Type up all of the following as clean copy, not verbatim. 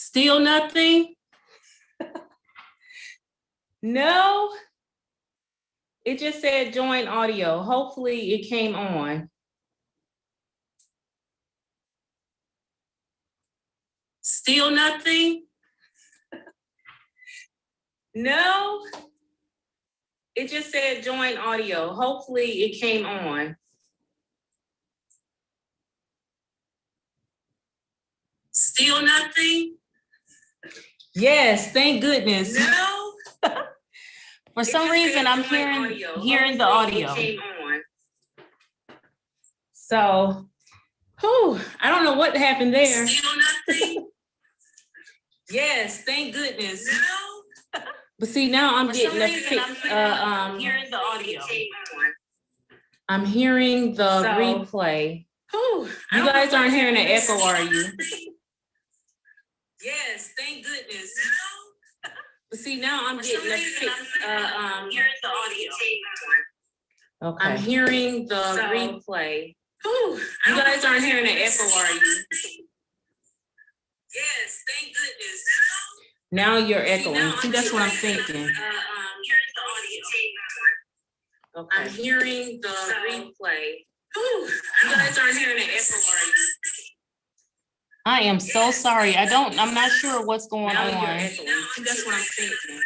Still nothing? No, it just said join audio. Hopefully it came on. Still nothing? No, it just said join audio. Hopefully it came on. Still nothing? Yes, thank goodness. No. For some reason, I'm hearing the audio. So, I don't know what happened there. Still nothing? Yes, thank goodness. No. But see, now I'm getting hearing the audio. I'm hearing the replay. You guys aren't hearing the echo, are you? Yes, thank goodness. But see, now I'm getting hearing the audio. Okay. I'm hearing the replay. You guys aren't hearing the echo, are you? Yes, thank goodness. Now you're echoing. See, that's what I'm thinking. Okay. I'm hearing the replay. You guys aren't hearing the echo, are you? I am so sorry. I'm not sure what's going on. See, that's what I'm thinking.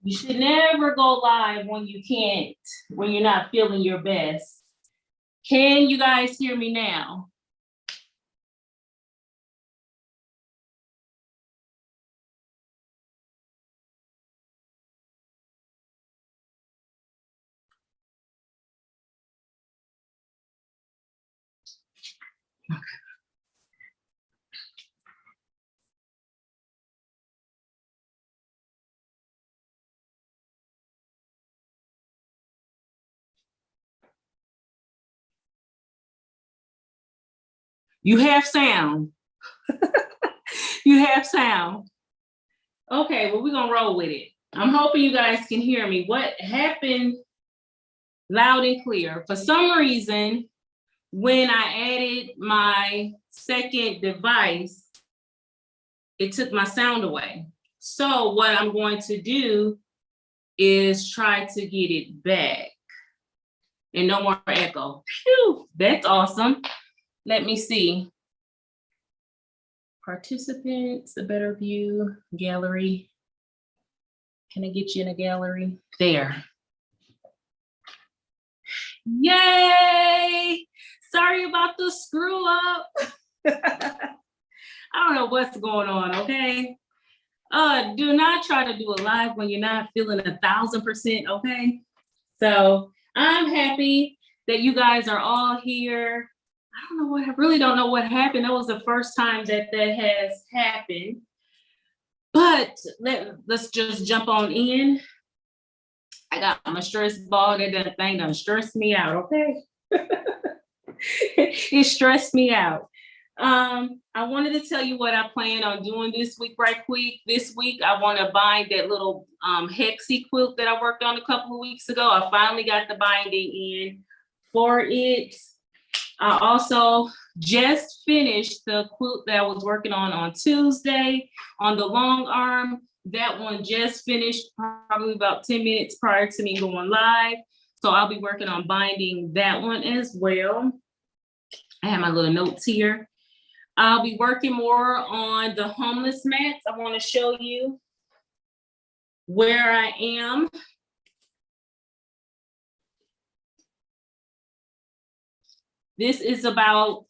You should never go live when you're not feeling your best. Can you guys hear me now? Okay. You have sound. You have sound. Okay, well, we're gonna roll with it. I'm hoping you guys can hear me. What happened loud and clear? For some reason, when I added my second device, it took my sound away. So what I'm going to do is try to get it back. And no more echo. Phew, that's awesome. Let me see. Participants, a better view, gallery. Can I get you in a gallery? There. Yay! Sorry about the screw up. I don't know what's going on, okay? Do not try to do a live when you're not feeling 1000%, okay? So I'm happy that you guys are all here. I really don't know what happened. That was the first time that has happened. But let's just jump on in. I got my stress ball. That thing done stressed me out, okay? It stressed me out. I wanted to tell you what I plan on doing this week right quick. This week, I want to bind that little hexy quilt that I worked on a couple of weeks ago. I finally got the binding in for it. I also just finished the quilt that I was working on Tuesday on the long arm. That one just finished probably about 10 minutes prior to me going live. So I'll be working on binding that one as well. I have my little notes here. I'll be working more on the homeless mats. I want to show you where I am. This is about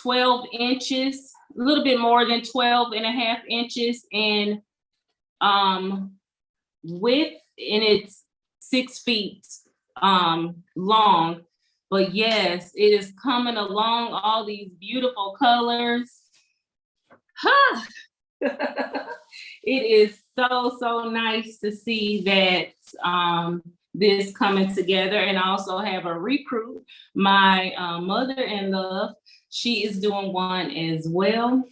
12 inches, a little bit more than 12.5 inches in width, and it's 6 feet long. But yes, it is coming along, all these beautiful colors. Huh. It is so nice to see that this coming together. And I also have a recruit, my mother-in-law. She is doing one as well.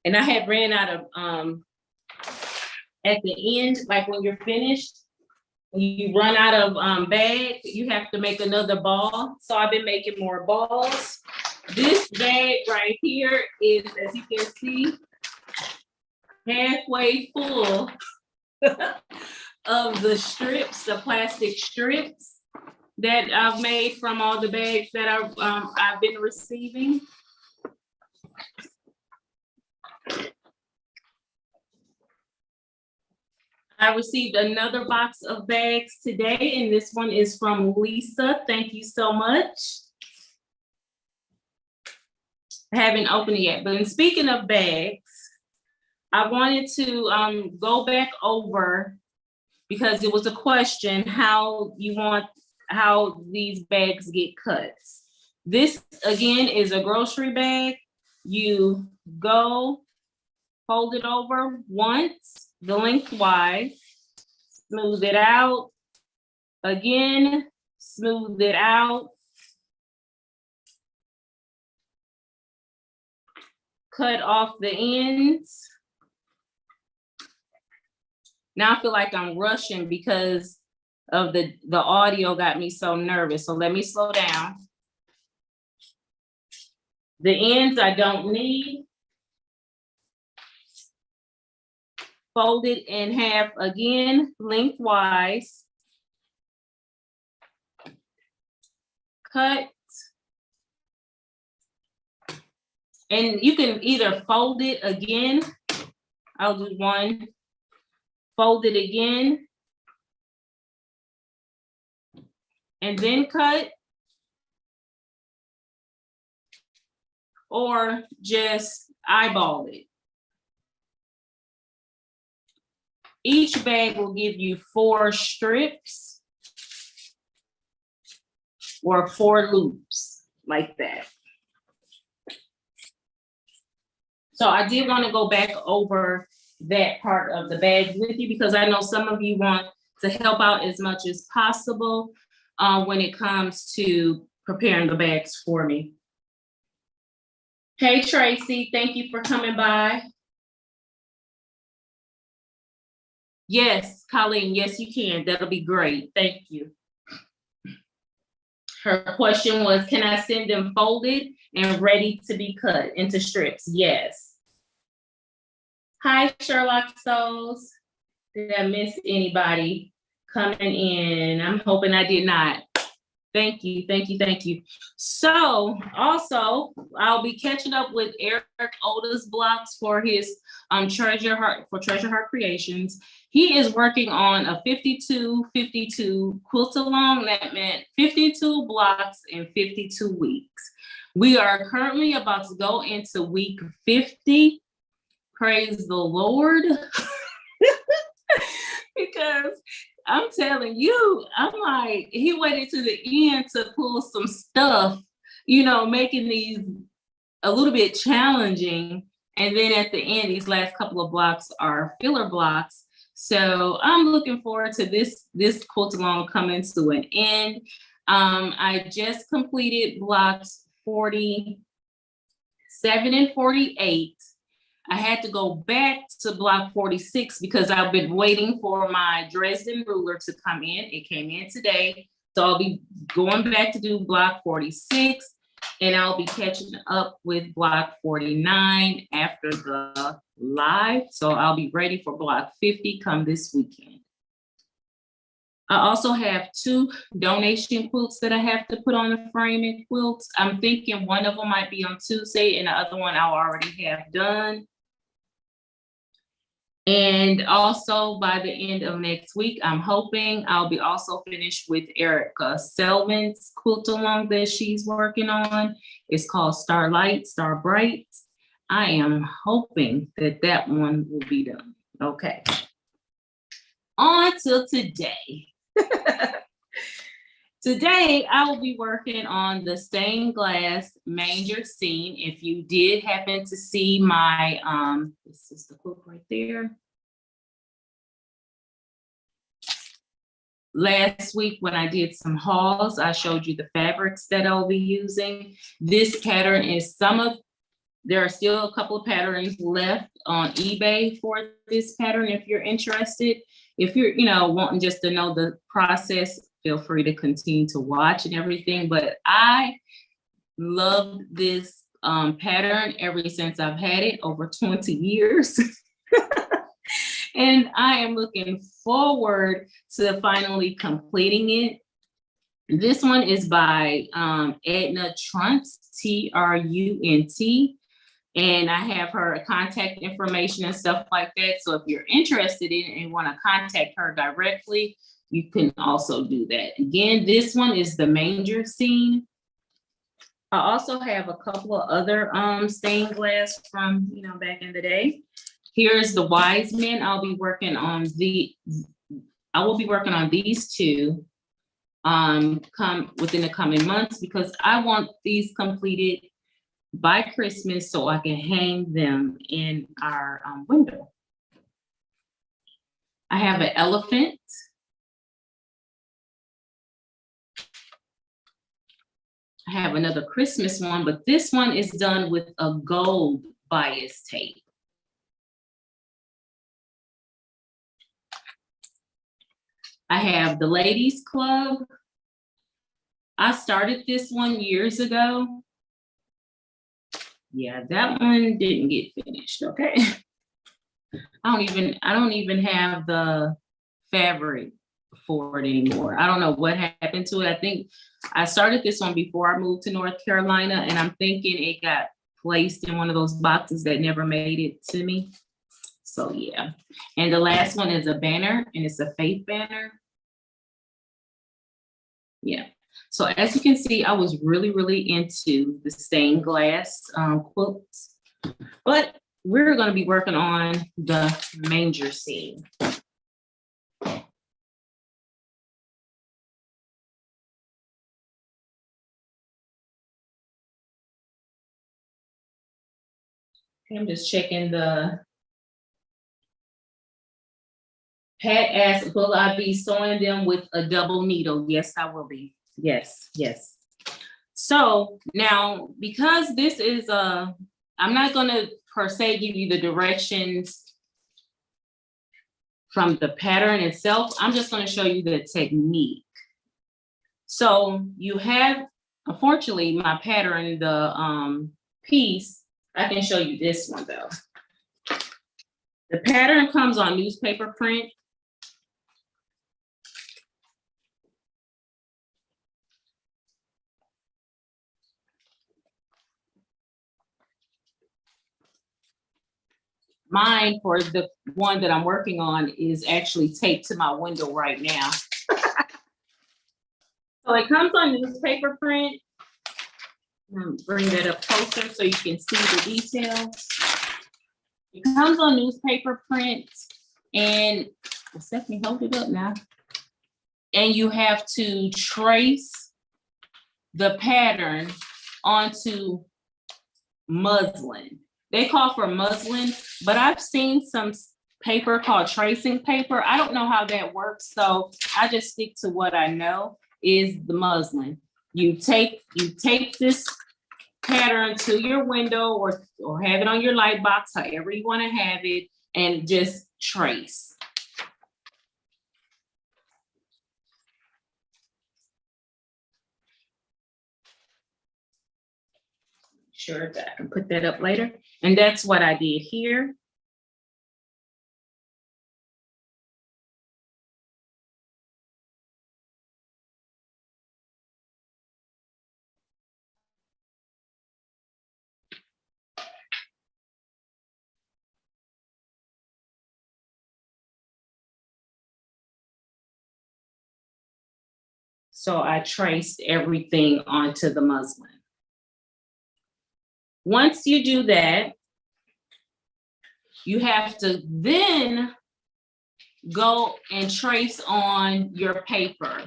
And I had ran out of, at the end, like when you're finished, you run out of bag, you have to make another ball. So I've been making more balls. This bag right here is, as you can see, halfway full of the strips, the plastic strips that I've made from all the bags that I've been receiving. I received another box of bags today, and this one is from Lisa. Thank you so much. I haven't opened it yet, but speaking of bags, I wanted to go back over, because it was a question, how these bags get cut. This again is a grocery bag. You go fold it over once, the lengthwise, smooth it out, again, smooth it out, cut off the ends. Now I feel like I'm rushing because of the audio got me so nervous. So let me slow down. The ends I don't need. Fold it in half again, lengthwise. Cut. And you can either fold it again. I'll do one. Fold it again. And then cut. Or just eyeball it. Each bag will give you 4 strips or 4 loops like that. So I did want to go back over that part of the bags with you, because I know some of you want to help out as much as possible when it comes to preparing the bags for me. Hey, Tracy, thank you for coming by. Yes, Colleen, yes, you can. That'll be great. Thank you. Her question was, can I send them folded and ready to be cut into strips? Yes. Hi, Sherlock Souls. Did I miss anybody coming in? I'm hoping I did not. Thank you, thank you, thank you. So also, I'll be catching up with Eric Oda's blocks for his Treasure Heart Creations. He is working on a 52-52 quilt along. That meant 52 blocks in 52 weeks. We are currently about to go into week 50. Praise the Lord. Because I'm telling you, I'm like, he waited to the end to pull some stuff, you know, making these a little bit challenging. And then at the end, these last couple of blocks are filler blocks. So I'm looking forward to this quilt along coming to an end. I just completed blocks 47 and 48. I had to go back to block 46 because I've been waiting for my Dresden ruler to come in. It came in today. So I'll be going back to do block 46. And I'll be catching up with block 49 after the live. So I'll be ready for block 50 come this weekend. I also have 2 donation quilts that I have to put on the framing quilts. I'm thinking one of them might be on Tuesday and the other one I'll already have done. And also by the end of next week, I'm hoping I'll be also finished with Erica Selman's quilt along that she's working on. It's called Starlight, Star Bright. I am hoping that that one will be done. Okay. On to today. Today, I will be working on the stained glass manger scene. If you did happen to see my, this is the quilt right there. Last week when I did some hauls, I showed you the fabrics that I'll be using. This pattern is there are still a couple of patterns left on eBay for this pattern if you're interested. If you're, wanting just to know the process, feel free to continue to watch and everything. But I love this pattern ever since I've had it over 20 years. And I am looking forward to finally completing it. This one is by Edna Trunt, Trunt. And I have her contact information and stuff like that. So if you're interested in it and want to contact her directly, you can also do that. Again, this one is the Manger Scene. I also have a couple of other stained glass from, back in the day. Here's the Wise Men. I will be working on these 2 come within the coming months because I want these completed by Christmas so I can hang them in our window. I have an elephant. I have another Christmas one, but this one is done with a gold bias tape. I have the Ladies Club. I started this one years ago. Yeah, that one didn't get finished, okay? I don't even have the fabric for it anymore. I don't know what happened to it. I think I started this one before I moved to North Carolina, and I'm thinking it got placed in one of those boxes that never made it to me. So yeah. And the last one is a banner, and it's a faith banner. Yeah. So as you can see, I was really, really into the stained glass quilts, but we're going to be working on the manger scene. I'm just checking the Pat asked, will I be sewing them with a double needle? Yes, I will be. Yes, yes. So now, because this is I'm not going to per se give you the directions from the pattern itself. I'm just going to show you the technique. So you have, unfortunately, my pattern, the piece, I can show you this one though. The pattern comes on newspaper print. Mine, for the one that I'm working on, is actually taped to my window right now. So it comes on newspaper print. Bring that up closer so you can see the details. It comes on newspaper print, and Stephanie, hold it up now. And you have to trace the pattern onto muslin. They call for muslin, but I've seen some paper called tracing paper. I don't know how that works, so I just stick to what I know is the muslin. You tape this pattern to your window or have it on your light box, however you want to have it, and just trace. sure that I can put that up later. And that's what I did here. So I traced everything onto the muslin. Once you do that, you have to then go and trace on your paper,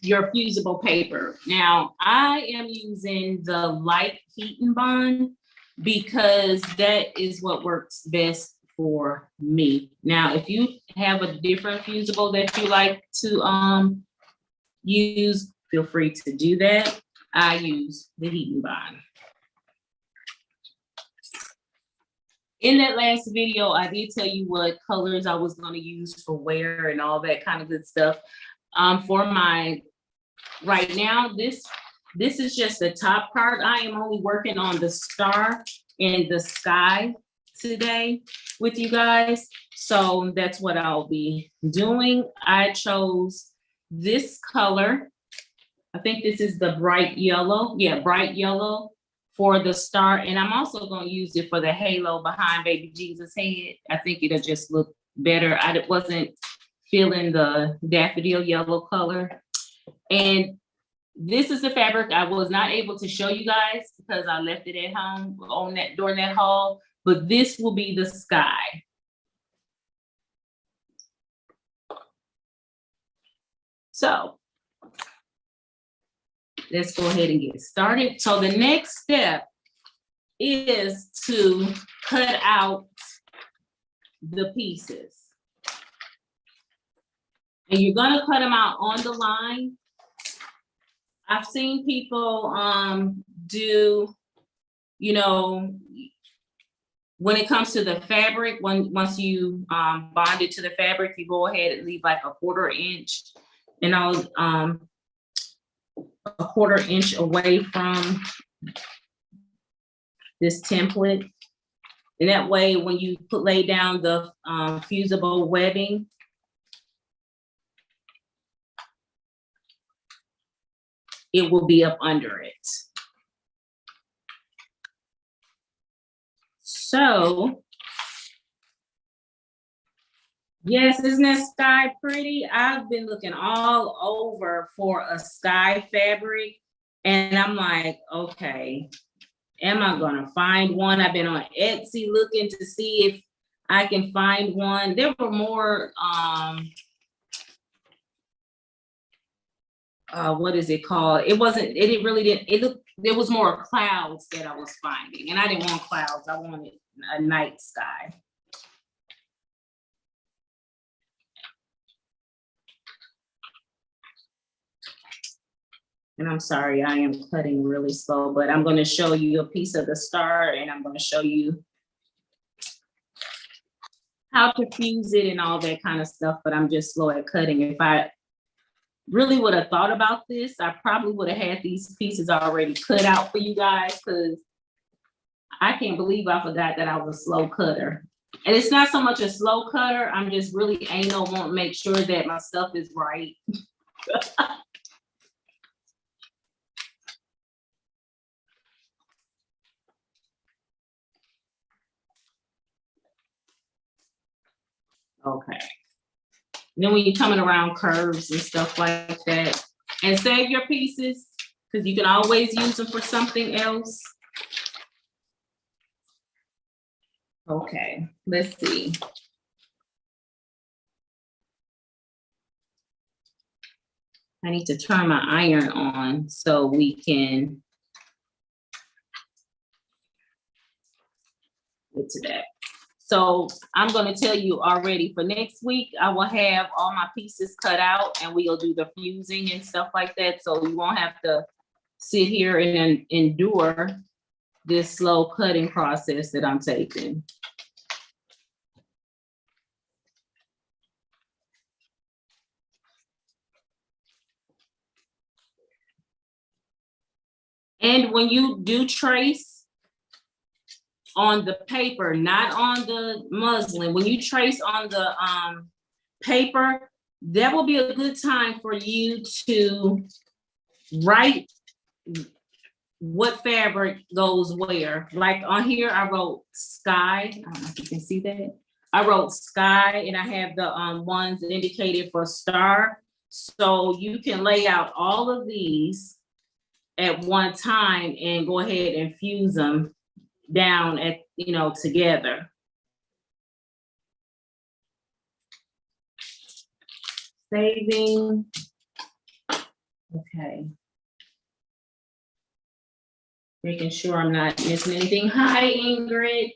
your fusible paper. Now, I am using the light heat and bond because that is what works best for me. Now, if you have a different fusible that you like to use, feel free to do that. I use the heat and bond. In that last video, I did tell you what colors I was going to use for wear and all that kind of good stuff. For my, right now, this is just the top part. I am only working on the star and the sky today with you guys. So that's what I'll be doing. I chose this color. I think this is the bright yellow. Yeah, bright yellow for the star. And I'm also going to use it for the halo behind baby Jesus' head. I think it'll just look better. I wasn't feeling the daffodil yellow color. And this is the fabric I was not able to show you guys because I left it at home on that during that haul, but this will be the sky. So let's go ahead and get started. So the next step is to cut out the pieces. And you're gonna cut them out on the line. I've seen people do, you know, when it comes to the fabric, once you bond it to the fabric, you go ahead and leave like a 1/4 inch, and I'll a 1/4 inch away from this template. And that way, when you lay down the fusible webbing, it will be up under it. So, yes, isn't that sky pretty? I've been looking all over for a sky fabric, and I'm like, okay, am I gonna find one? I've been on Etsy looking to see if I can find one. There were more, what is it called? It was more clouds that I was finding, and I didn't want clouds. I wanted a night sky. And I'm sorry, I am cutting really slow, but I'm going to show you a piece of the star, and I'm going to show you how to fuse it and all that kind of stuff, but I'm just slow at cutting. If I really would have thought about this, I probably would have had these pieces already cut out for you guys, because I can't believe I forgot that I was a slow cutter. And it's not so much a slow cutter, I'm just really anal, want to make sure that my stuff is right. Okay. Then when you're coming around curves and stuff like that, and save your pieces, because you can always use them for something else. Okay, let's see. I need to turn my iron on so we can get to that. So I'm going to tell you already, for next week, I will have all my pieces cut out and we'll do the fusing and stuff like that. So you won't have to sit here and endure this slow cutting process that I'm taking. And when you do trace on the paper, not on the muslin, when you trace on the paper, that will be a good time for you to write what fabric goes where. Like on here, I wrote sky. I don't know if you can see that. I wrote sky, and I have the ones indicated for star. So you can lay out all of these at one time and go ahead and fuse them down at, you know, together. Saving. Okay. Making sure I'm not missing anything. Hi, Ingrid.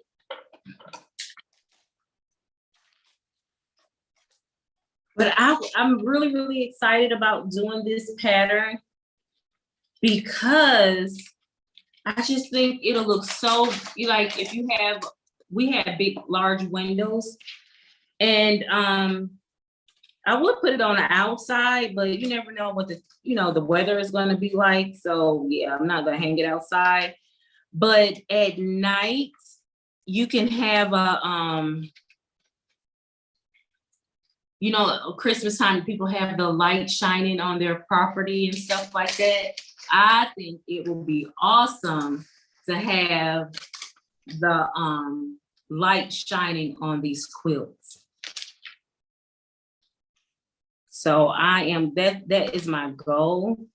But I'm really, really excited about doing this pattern because I just think it'll look so, like, if you have, we have big, large windows, and I would put it on the outside, but you never know what the, you know, the weather is going to be like. So yeah, I'm not going to hang it outside. But at night, you can have a, you know, Christmas time, people have the light shining on their property and stuff like that. I think it will be awesome to have the light shining on these quilts. So I am, that is my goal.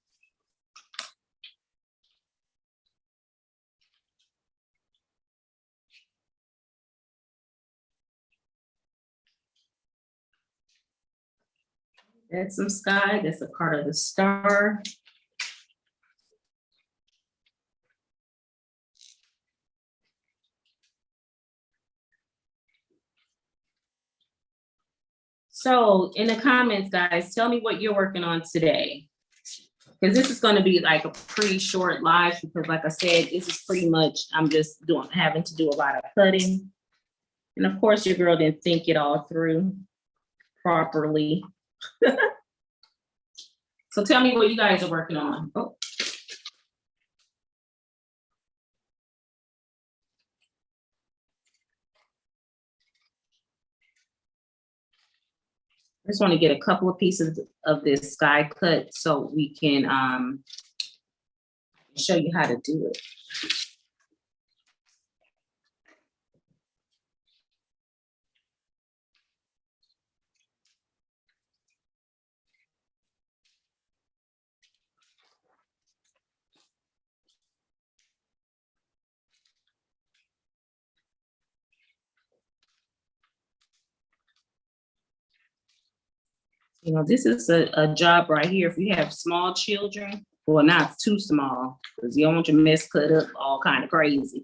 That's some sky, that's a part of the star. So in the comments, guys, tell me what you're working on today. Because this is going to be like a pretty short live, because like I said, this is pretty much, I'm just having to do a lot of cutting. And of course, your girl didn't think it all through properly. So tell me what you guys are working on. Oh. I just want to get a couple of pieces of this sky cut so we can show you how to do it. You know, this is a job right here. If you have small children, well, not too small, because you don't want your mess cut up all kind of crazy.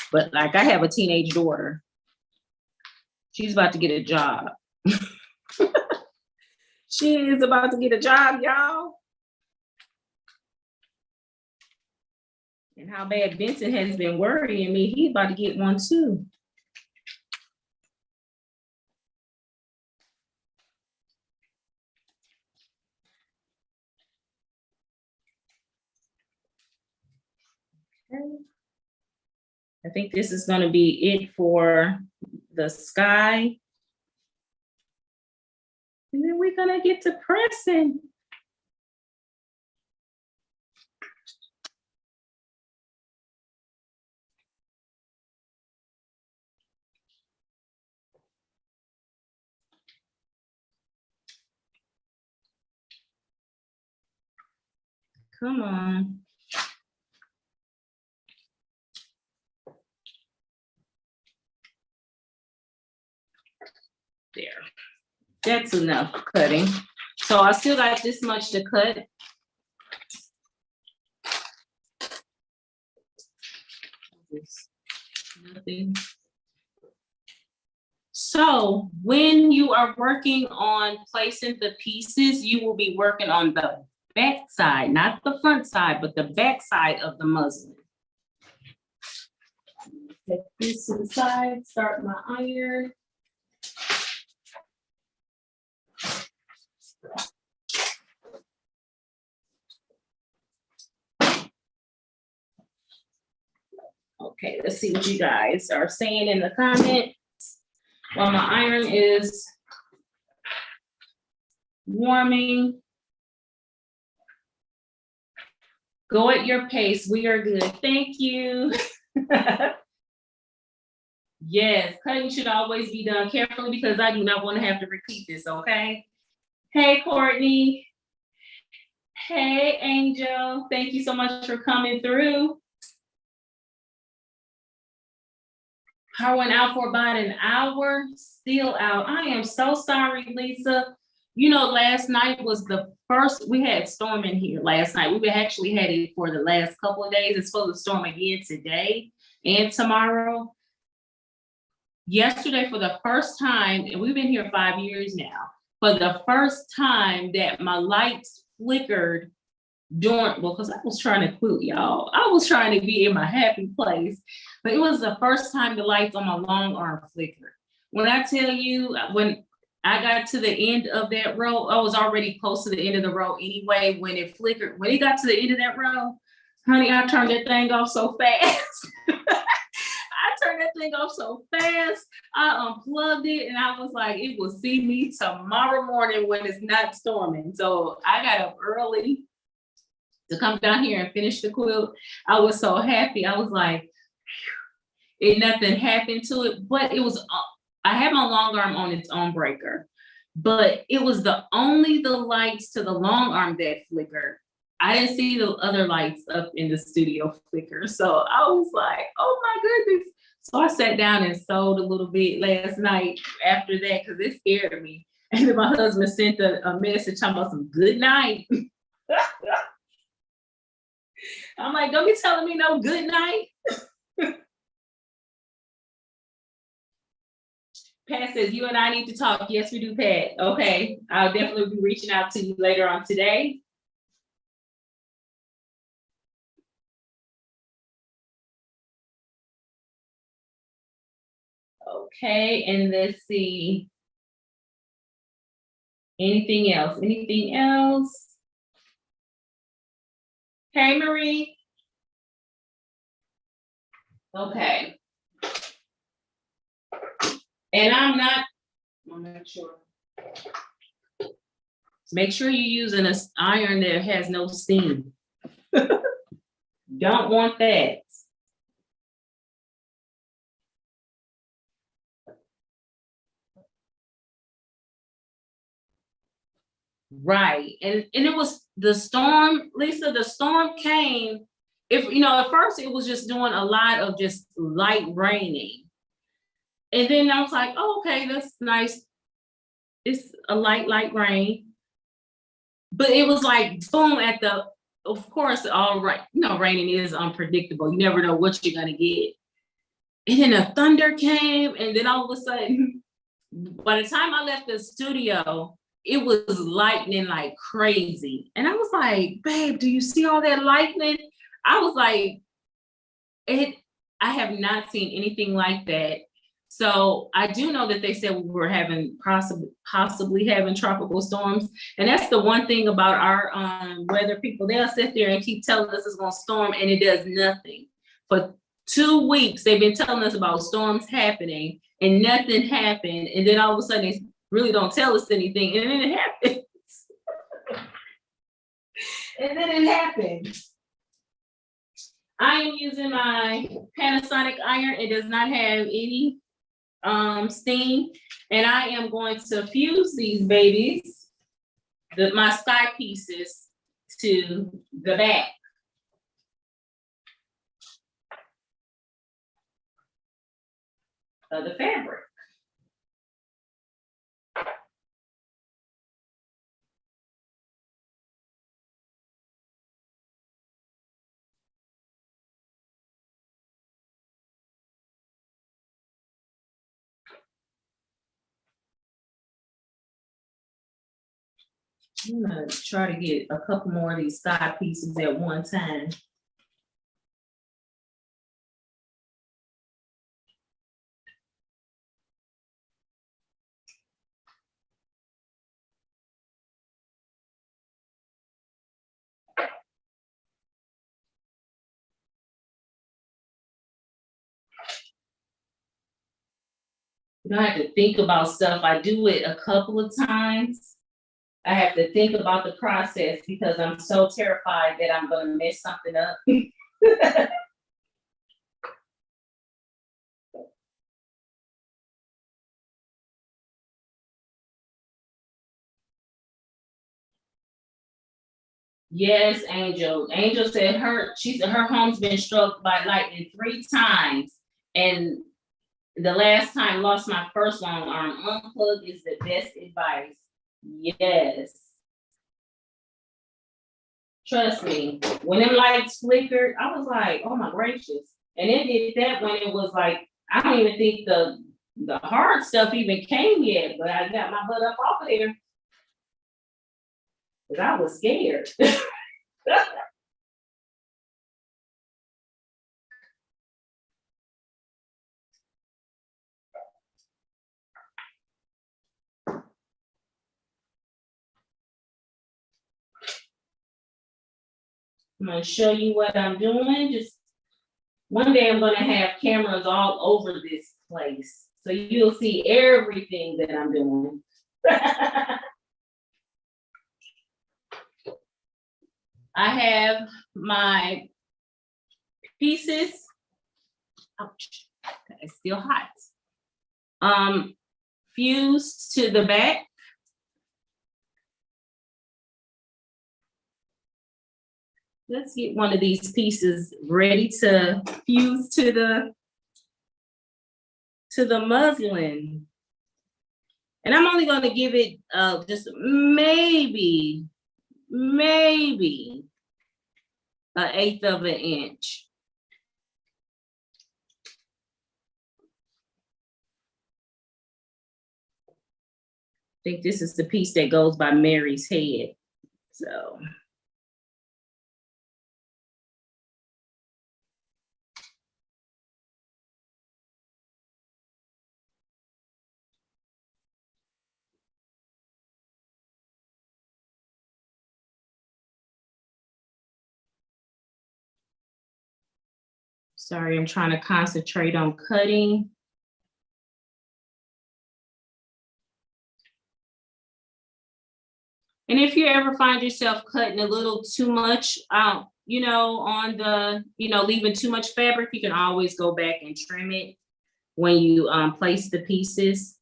But like, I have a teenage daughter. She's about to get a job. She is about to get a job, y'all. And how bad Vincent has been worrying me, he's about to get one too. Okay. I think this is going to be it for the sky. And then we're going to get to pressing. Come on. There. That's enough cutting. So I still got this much to cut. Nothing. So when you are working on placing the pieces, you will be working on the back side, not the front side, but the back side of the muslin. Take this to the side, start my iron. Okay, let's see what you guys are saying in the comments while my iron is warming. Go at your pace. We are good. Thank you. Yes, cutting should always be done carefully because I do not want to have to repeat this, okay? Hey, Courtney. Hey, Angel. Thank you so much for coming through. Power went out for about an hour, still out. I am so sorry, Lisa. You know, last night was the first, we had storm in here last night. We actually had it for the last couple of days. It's supposed to storm again today and tomorrow. Yesterday, for the first time, and we've been here 5 years now, for the first time that my lights flickered during, well, because I was trying to quilt, y'all. I was trying to be in my happy place, but it was the first time the lights on my long arm flickered. When I tell you, when I got to the end of that row, I was already close to the end of the row anyway. When it flickered, when it got to the end of that row, honey, I turned that thing off so fast. I turned that thing off so fast. I unplugged it and I was like, it will see me tomorrow morning when it's not storming. So I got up early to come down here and finish the quilt. I was so happy. I was like, nothing happened to it, but it was, I had my long arm on its own breaker, but it was only the lights to the long arm that flickered. I didn't see the other lights up in the studio flicker. So I was like, oh my goodness. So I sat down and sewed a little bit last night after that because it scared me. And then my husband sent a message talking about some good night. I'm like, don't be telling me no good night. Pat says, you and I need to talk. Yes, we do, Pat. Okay, I'll definitely be reaching out to you later on today. Okay, and let's see. Anything else? Anything else? Hey, Marie. Okay. And I'm make sure you're using an iron that has no steam. Don't want that. Right. And it was the storm, Lisa, the storm came. If you know, at first it was just doing a lot of just light raining. And then I was like, oh, okay, that's nice. It's a light rain. But it was like boom at the, of course, all right, you know, raining is unpredictable. You never know what you're gonna get. And then the thunder came, and then all of a sudden, by the time I left the studio, it was lightning like crazy. And I was like, babe, do you see all that lightning? I was like, I have not seen anything like that. So I do know that they said we were having possibly having tropical storms. And that's the one thing about our weather people. They'll sit there and keep telling us it's gonna storm and it does nothing. For 2 weeks, they've been telling us about storms happening and nothing happened. And then all of a sudden they really don't tell us anything. And then it happens. And then it happens. I am using my Panasonic iron. It does not have any steam. And I am going to fuse these babies, my sky pieces, to the back of the fabric. I'm gonna try to get a couple more of these side pieces at one time. You don't have to think about stuff. I do it a couple of times. I have to think about the process because I'm so terrified that I'm gonna mess something up. Yes, Angel. Angel said she said her home's been struck by lightning 3 times. And the last time lost my first long arm. Unplug is the best advice. Yes. Trust me. When them lights flickered, I was like, oh my gracious. And it did that when it was like, I don't even think the hard stuff even came yet, but I got my butt up off of there. Because I was scared. I'm gonna show you what I'm doing. Just one day I'm gonna have cameras all over this place. So you'll see everything that I'm doing. I have my pieces. Ouch, it's still hot. Fused to the back. Let's get one of these pieces ready to fuse to the muslin. And I'm only going to give it just maybe 1/8 of an inch. I think this is the piece that goes by Mary's head. So. Sorry, I'm trying to concentrate on cutting. And if you ever find yourself cutting a little too much out, on the, leaving too much fabric, you can always go back and trim it when you place the pieces.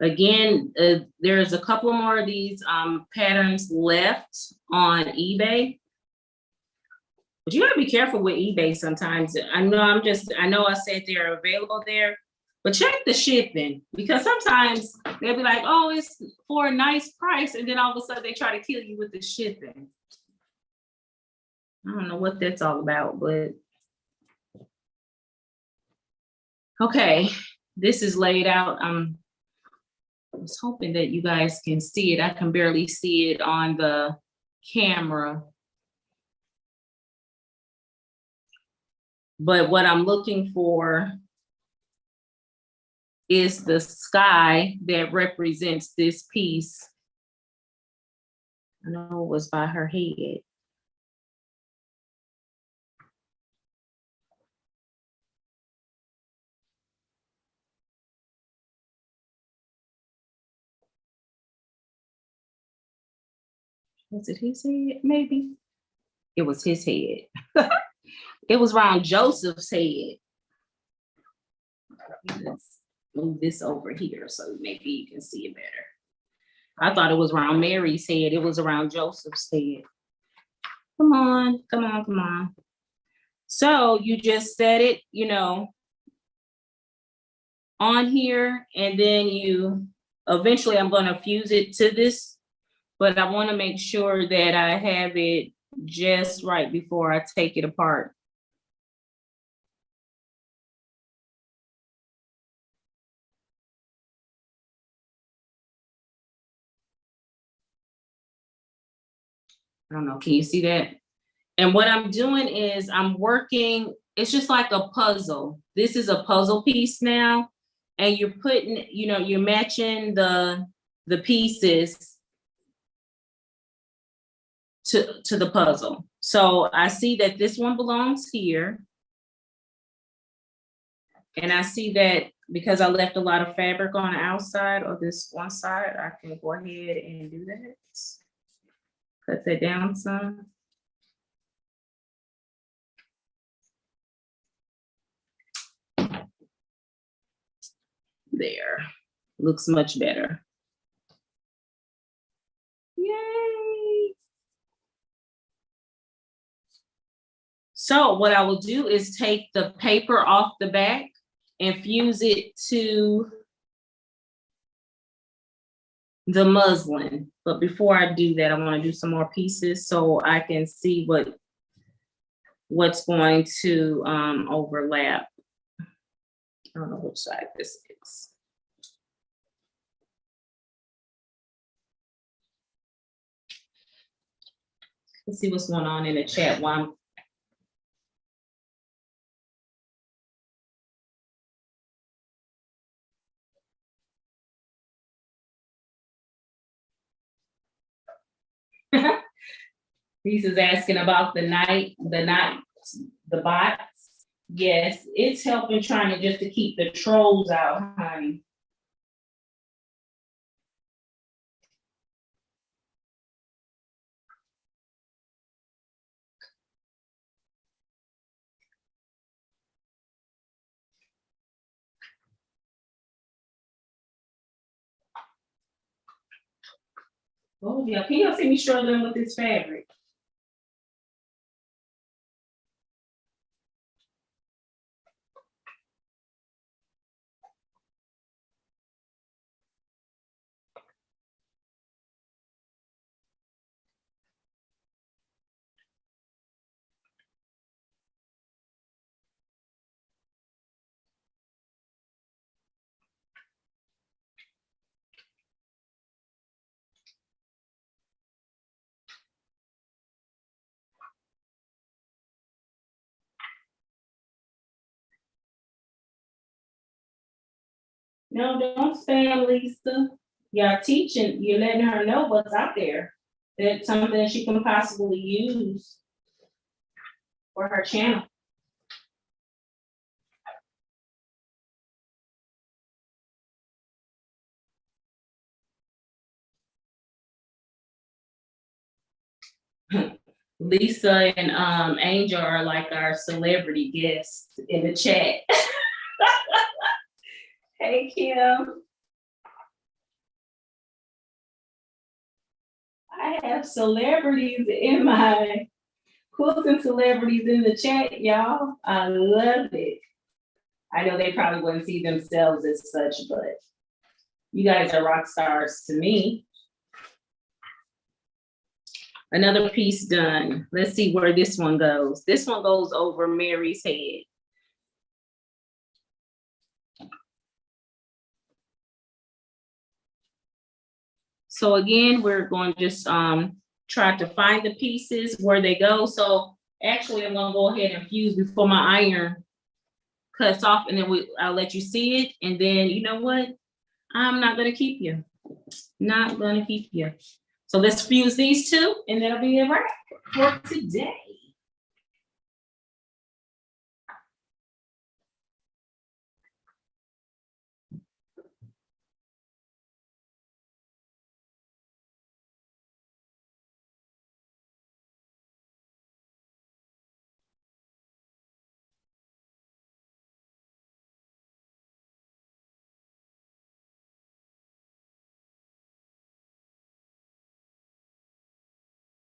Again, there's a couple more of these patterns left on eBay. But you gotta be careful with eBay sometimes. I know I said they're available there, but check the shipping, because sometimes they'll be like, oh, it's for a nice price, and then all of a sudden they try to kill you with the shipping. I don't know what that's all about, but okay, this is laid out. I was hoping that you guys can see it. I can barely see it on the camera. But what I'm looking for is the sky that represents this piece. I know it was by her head. Was it his head? Maybe. It was his head. It was around Joseph's head. Let's move this over here so maybe you can see it better. I thought it was around Mary's head. It was around Joseph's head. Come on, come on, come on. So you just set it, on here, and then eventually I'm going to fuse it to this, but I want to make sure that I have it just right before I take it apart. I don't know, can you see that? And what I'm doing is I'm working, it's just like a puzzle. This is a puzzle piece now, and you're putting, you're matching the pieces to the puzzle. So I see that this one belongs here. And I see that because I left a lot of fabric on the outside or this one side, I can go ahead and do that. Cut that down some. There, looks much better. Yay! So what I will do is take the paper off the back and fuse it to the muslin. But before I do that, I want to do some more pieces so I can see what's going to overlap. I don't know which side this is. Let's see what's going on in the chat while I'm Lisa's asking about the bots. Yes, it's helping trying to just to keep the trolls out, honey. Oh yeah, can y'all see me struggling with this fabric? No, don't spam Lisa. You're teaching, you're letting her know what's out there. That's something that she can possibly use for her channel. Lisa and Angel are like our celebrity guests in the chat. Hey Kim. I have celebrities in my quilting celebrities in the chat, y'all. I love it. I know they probably wouldn't see themselves as such, but you guys are rock stars to me. Another piece done. Let's see where this one goes. This one goes over Mary's head. So again, we're going to just try to find the pieces where they go. So actually, I'm going to go ahead and fuse before my iron cuts off, and then I'll let you see it. And then you know what? I'm not going to keep you. Not going to keep you. So let's fuse these two, and that'll be a wrap for today.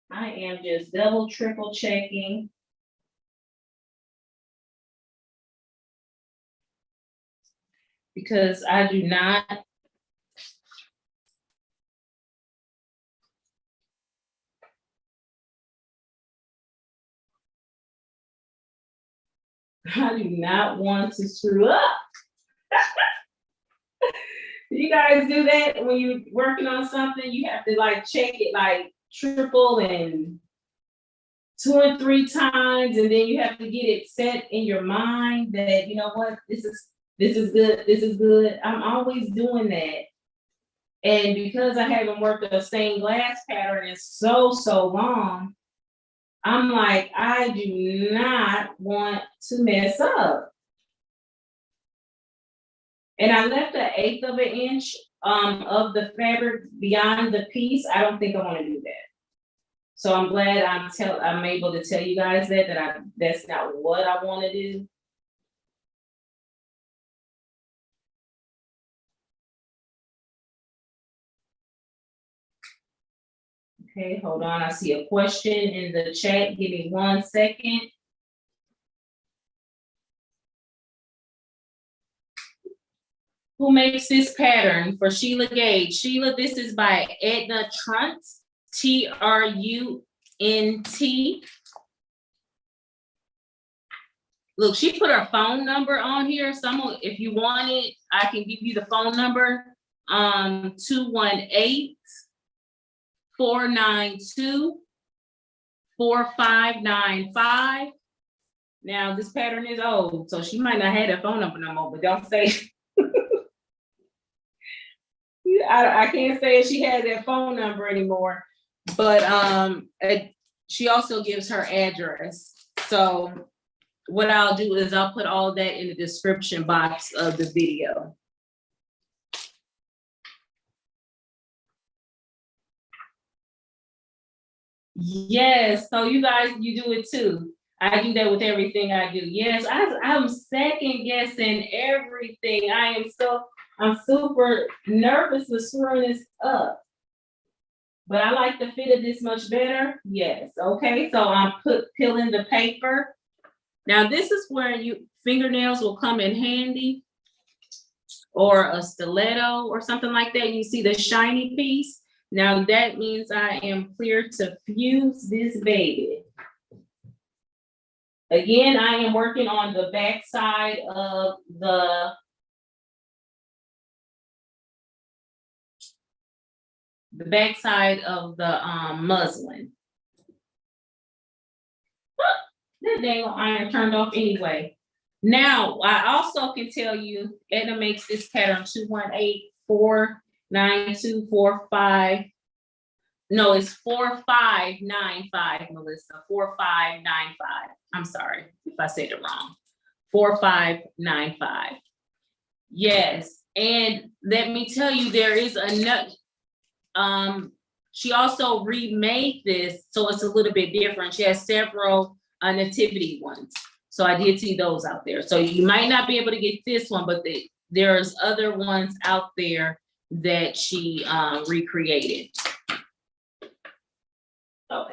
I am just double, triple checking. Because I do not want to screw up. You guys do that when you're working on something? You have to like check it like triple and 2 and 3 times, and then you have to get it set in your mind that, you know what, this is good, this is good. I'm always doing that. And because I haven't worked a stained glass pattern in so long, I'm like, I do not want to mess up. And I left 1/8 of an inch of the fabric beyond the piece. I don't think I want to do that. So I'm glad I'm able to tell you guys that that's not what I want to do. Okay, hold on. I see a question in the chat. Give me 1 second. Who makes this pattern for Sheila Gage? Sheila, this is by Edna Trunt, Trunt. Look, she put her phone number on here. If you want it, I can give you the phone number. 218-492-4595. Now this pattern is old, so she might not have that phone number no more, but don't say I can't say she has that phone number anymore, but she also gives her address. So what I'll do is I'll put all that in the description box of the video. Yes, so you guys, you do it too. I do that with everything I do. Yes, I'm second guessing everything. I'm super nervous for screwing this up. But I like the fit of this much better. Yes, okay, so I'm peeling the paper. Now this is where fingernails will come in handy, or a stiletto or something like that. You see the shiny piece. Now that means I am clear to fuse this baby. Again, I am working on the back side of the muslin. That dang iron turned off anyway. Now, I also can tell you, Edna makes this pattern 218-492-45. No, it's 4595, Melissa. 4595. I'm sorry if I said it wrong. 4595. Yes, and let me tell you, there is another. She also remade this, so it's a little bit different. She has several nativity ones. So I did see those out there. So you might not be able to get this one, but there's other ones out there that she recreated. Okay.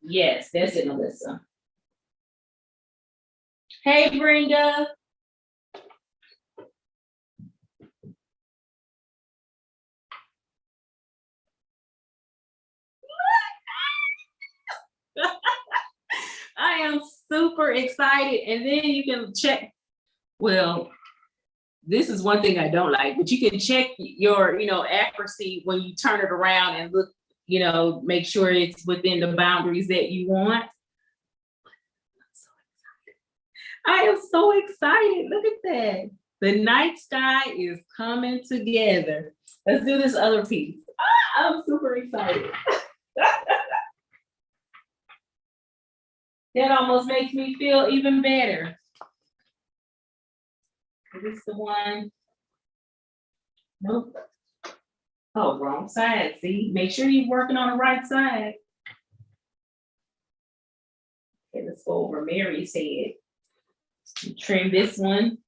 Yes, that's it, Melissa. Hey, Brenda. I am super excited. And then you can check. Well, this is one thing I don't like, but you can check your, accuracy when you turn it around and look, make sure it's within the boundaries that you want. I am so excited. Look at that. The night sky is coming together. Let's do this other piece. I'm super excited. That almost makes me feel even better. Is this the one? Nope. Oh, wrong side. See, make sure you're working on the right side. Okay, let's go over Mary's head. Trim this one.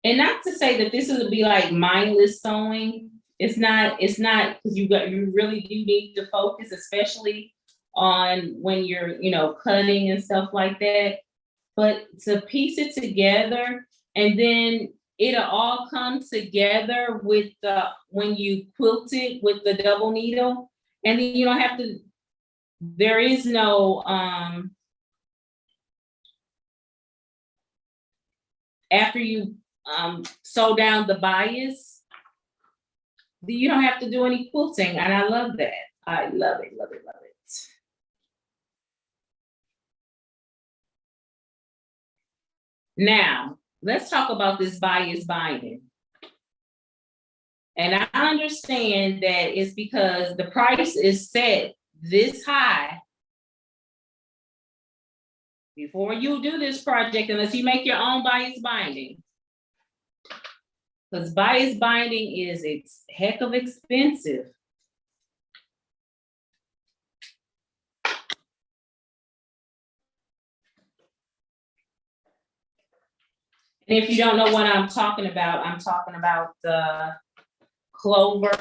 And not to say that this would be like mindless sewing. It's not, because you really do need to focus, especially on when you're, cutting and stuff like that. But to piece it together, and then it'll all come together with when you quilt it with the double needle, and then you don't have to. There is no after you sew down the bias. You don't have to do any quilting, and I love that. I love it, love it, love it. Now, let's talk about this bias binding. And I understand that it's because the price is set this high before you do this project, unless you make your own bias binding. Because bias binding is heck of expensive. And if you don't know what I'm talking about the clover.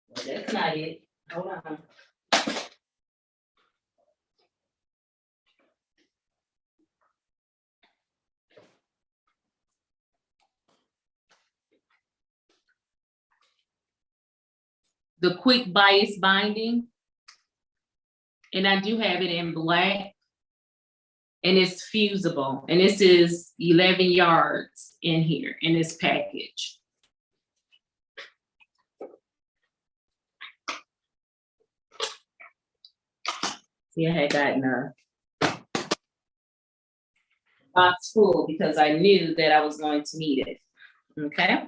Well, that's not it. Hold on. The quick bias binding. And I do have it in black. And it's fusible. And this is 11 yards in here in this package. See, I had gotten a box full because I knew that I was going to need it. Okay.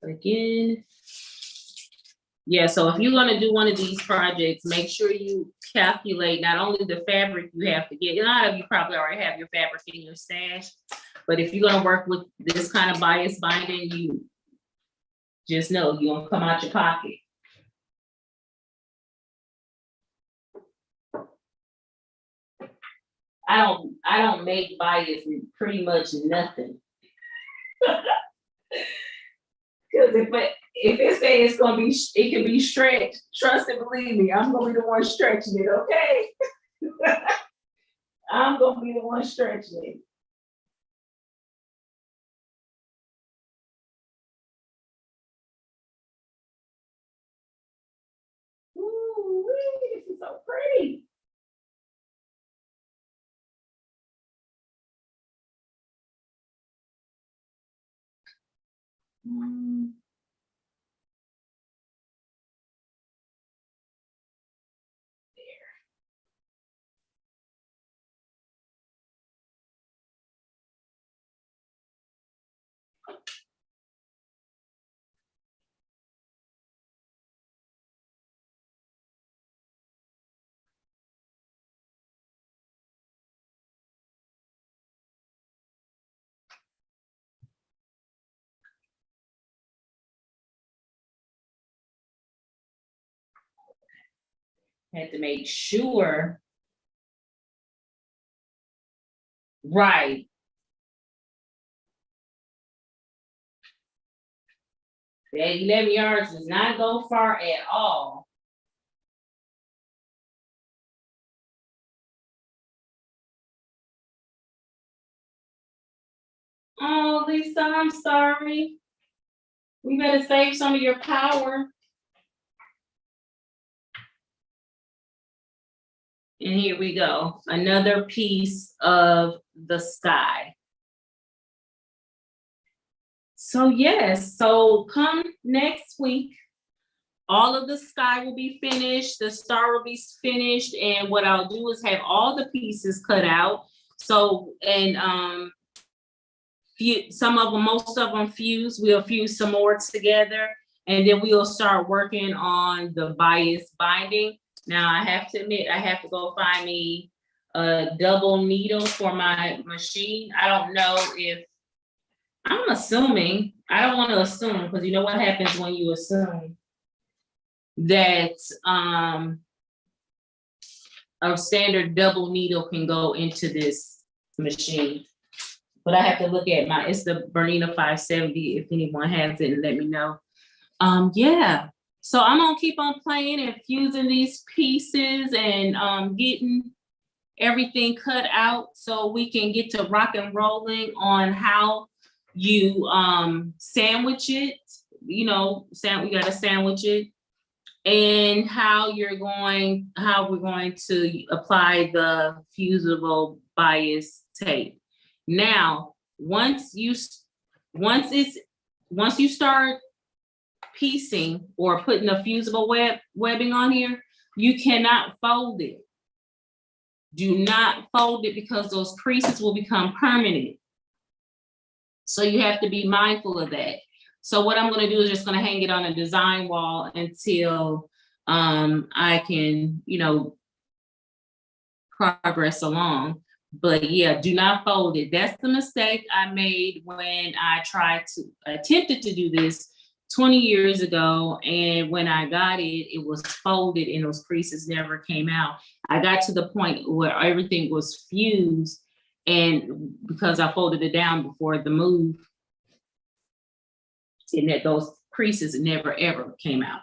Again. Yeah, so if you're going to do one of these projects, make sure you calculate not only the fabric you have to get. A lot of you probably already have your fabric in your stash, but if you're going to work with this kind of bias binding, you just know you're going to come out your pocket. I don't make bias pretty much nothing. Because if it says it's gonna be, it can be stretched, trust and believe me, I'm gonna be the one stretching it, okay? I'm gonna be the one stretching it. Ooh, this is so pretty. Had to make sure. Right. That 11 yards does not go far at all. Oh, Lisa, I'm sorry. We better save some of your power. And here we go, another piece of the sky. So yes, so come next week, all of the sky will be finished, the star will be finished, and what I'll do is have all the pieces cut out. So, and some of them, most of them fuse, we'll fuse some more together, and then we'll start working on the bias binding. Now, I have to admit, I have to go find me a double needle for my machine. I don't know if, I'm assuming, I don't want to assume, because you know what happens when you assume that a standard double needle can go into this machine. But I have to look at it's the Bernina 570, if anyone has it, and let me know. Yeah. So I'm gonna keep on playing and fusing these pieces and getting everything cut out so we can get to rock and rolling on how you sandwich it. You know, we gotta sandwich it, and how we're going to apply the fusible bias tape. Now, once you start piecing or putting a fusible webbing on here, you cannot fold it. Do not fold it because those creases will become permanent. So you have to be mindful of that. So what I'm going to do is just going to hang it on a design wall until I can, you know, progress along. But yeah, do not fold it. That's the mistake I made when I attempted to do this 20 years ago. And when I got it, it was folded and those creases never came out. I got to the point where everything was fused, and because I folded it down before the move, and that those creases never ever came out.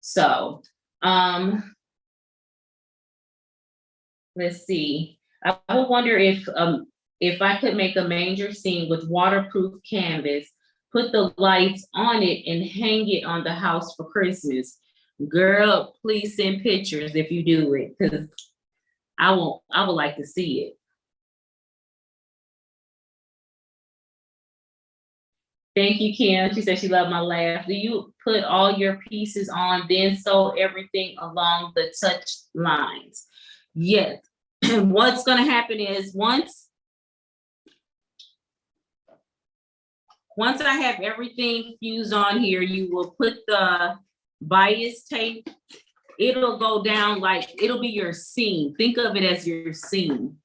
So let's see. I would wonder if I could make a manger scene with waterproof canvas, put the lights on it, and hang it on the house for Christmas. Girl, please send pictures if you do it, because I would like to see it. Thank you, Kim. She said she loved my laugh. Do you put all your pieces on, then sew everything along the touch lines? Yes. And what's going to happen is once I have everything fused on here, you will put the bias tape. It'll go down like, it'll be your seam. Think of it as your seam.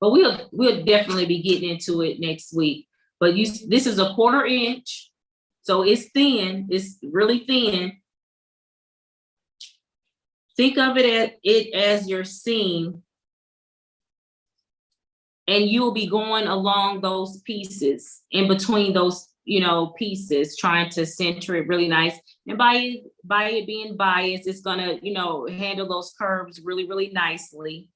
But we'll definitely be getting into it next week. But this is a 1/4 inch, so it's thin. It's really thin. Think of it as your seam, and you'll be going along those pieces, in between those, you know, pieces, trying to center it really nice. And by it being biased, it's gonna, you know, handle those curves really, really nicely.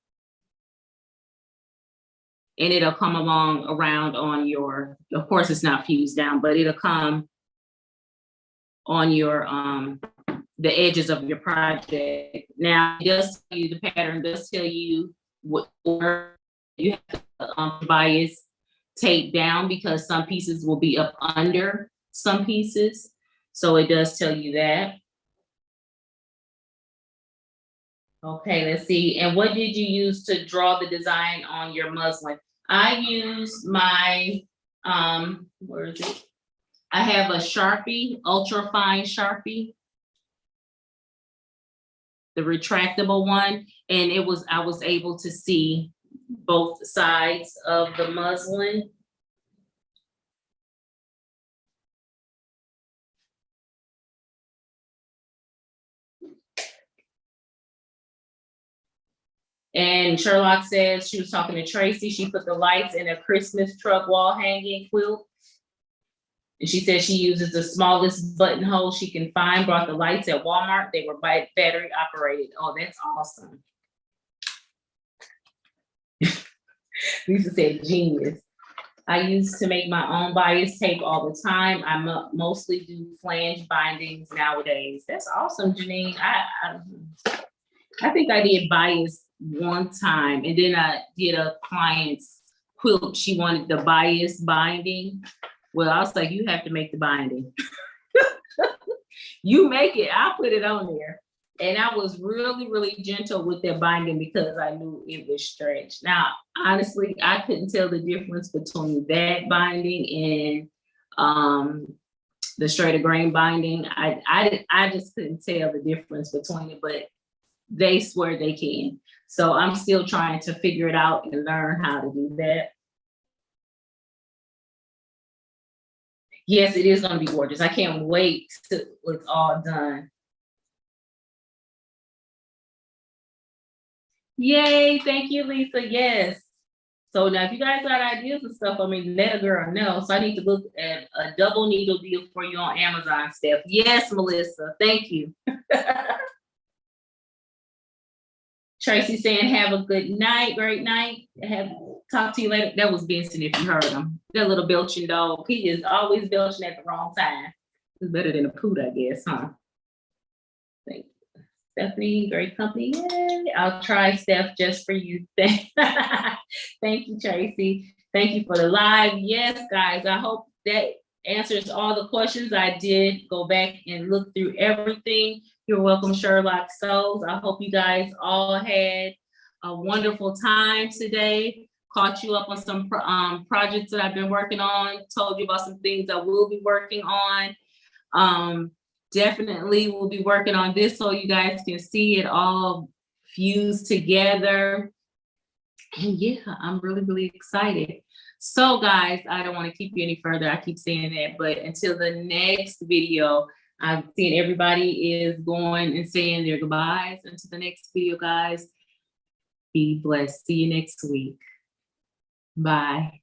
And it'll come along around on your, of course it's not fused down, but it'll come on your, the edges of your project. Now, it does tell you, the pattern does tell you what order you have to bias tape down, because some pieces will be up under some pieces. So it does tell you that. Okay, let's see. And what did you use to draw the design on your muslin? I used my, where is it? I have a Sharpie, ultra fine Sharpie, the retractable one. And I was able to see both sides of the muslin. And Sherlock says she was talking to Tracy. She put the lights in a Christmas truck wall hanging quilt. And she said she uses the smallest buttonhole she can find, brought the lights at Walmart. They were battery operated. Oh, that's awesome. Lisa said genius. I used to make my own bias tape all the time. I mostly do flange bindings nowadays. That's awesome, Janine. I think I did bias one time, and then I did a client's quilt. She wanted the bias binding. Well, I was like, you have to make the binding. You make it, I'll put it on there. And I was really, really gentle with that binding because I knew it was stretched. Now, honestly, I couldn't tell the difference between that binding and the straighter grain binding. I just couldn't tell the difference between it, but they swear they can. So I'm still trying to figure it out and learn how to do that. Yes, it is going to be gorgeous. I can't wait till it's all done. Yay, thank you, Lisa. Yes. So now if you guys got ideas and stuff, I mean, let a girl know. So I need to look at a double needle deal for you on Amazon, Steph. Yes, Melissa, thank you. Tracy saying, have a good night, great night. Talk to you later. That was Benson, if you heard him. That little belching dog. He is always belching at the wrong time. It's better than a poot, I guess, huh? Thank you. Stephanie, great company. Yay. I'll try, Steph, just for you. Thank you, Tracy. Thank you for the live. Yes, guys, I hope that answers all the questions. I did go back and look through everything. You're welcome, Sherlock Souls. I hope you guys all had a wonderful time today. Caught you up on some projects that I've been working on. Told you about some things I will be working on. Definitely we'll be working on this so you guys can see it all fused together. And yeah, I'm really, really excited. So guys, I don't want to keep you any further. I keep saying that, but until the next video, I'm seeing everybody is going and saying their goodbyes. Until the next video, guys, be blessed. See you next week. Bye.